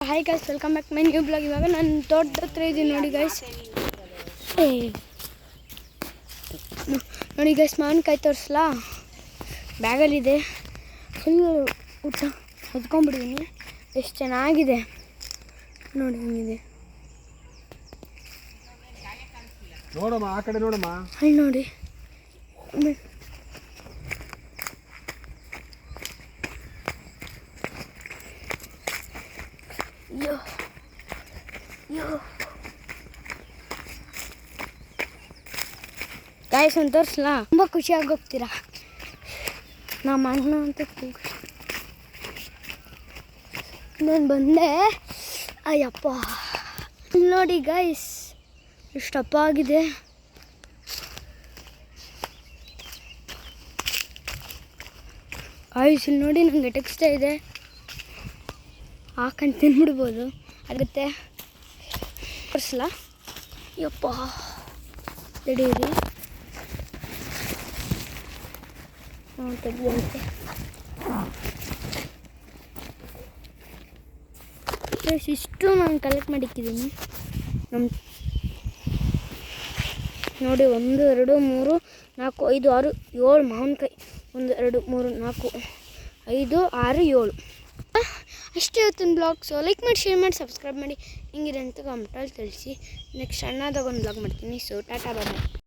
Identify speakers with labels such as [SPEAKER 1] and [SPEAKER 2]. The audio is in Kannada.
[SPEAKER 1] Hi guys, welcome back my new blog. ಇವಾಗ ನಾನು ತೋಟದ ಹತ್ರ ಇದ್ದೀನಿ ನೋಡಿ ಗೈಸ್. ನೋಡಿ ಗೈಸ್, ಮಾವಿನಕಾಯಿ ತೋರಿಸ್ಲಾ? ಬ್ಯಾಗಲ್ಲಿದೆ. ಫುಲ್ ಊಟ ಹೊತ್ಕೊಂಡ್ಬಿಟ್ಟಿದ್ದೀನಿ. ಎಷ್ಟು ಚೆನ್ನಾಗಿದೆ ನೋಡಿ. ಹಿಂಗಿದೆ
[SPEAKER 2] ನೋಡಮ್ಮ, ಆ ಕಡೆ ನೋಡಮ್ಮ.
[SPEAKER 1] ಅಲ್ಲಿ ನೋಡಿ. ಗಾಯ್ಸ್ ಒಂದು ತೋರಿಸ್ಲಾ? ತುಂಬ ಖುಷಿಯಾಗಿ ಹೋಗ್ತೀರಾ. ನಮ್ಮ ಅಣ್ಣ ಅಂತ ನಾನು ಬಂದೆ. ಅಯ್ಯಪ್ಪ, ನೋಡಿ ಗಾಯ್ಸ್ ಇಷ್ಟಪ್ಪ ಆಗಿದೆ. ಗಾಯ್ಸ್ ಇಲ್ಲಿ ನೋಡಿ, ನನಗೆ ಟೆಕ್ಸ್ಟೇ ಇದೆ, ಹಾಕೊಂಡು ತಿನ್ಬಿಡ್ಬೋದು. ಆಗುತ್ತೆ ತೋರಿಸ್ಲಾ? ಯಪ್ಪ ತಡೀರಿ, ತೆಗಿಯಂತೆ. ಇಷ್ಟು ನಾನು ಕಲೆಕ್ಟ್ ಮಾಡಿಕ್ಕಿದ್ದೀನಿ. ನಮ್ಮ ನೋಡಿ, 1 2 3 4 5 6 7 ಮಾವಿನಕಾಯಿ. 1 2 3 4 5 6 7 ಅಷ್ಟೇ ಇವತ್ತಿನ ಬ್ಲಾಗ್. ಸೊ ಲೈಕ್ ಮಾಡಿ, ಶೇರ್ ಮಾಡಿ, ಸಬ್ಸ್ಕ್ರೈಬ್ ಮಾಡಿ. ಹಿಂಗಿದೆ ಅಂತ ಕಾಮೆಂಟಲ್ಲಿ ತಿಳಿಸಿ. ನೆಕ್ಸ್ಟ್ ಅಣ್ಣಾದಾಗ ಒಂದು ಬ್ಲಾಗ್ ಮಾಡ್ತೀನಿ. ಸೊ ಟಾಟಾ ಬಾಯ್.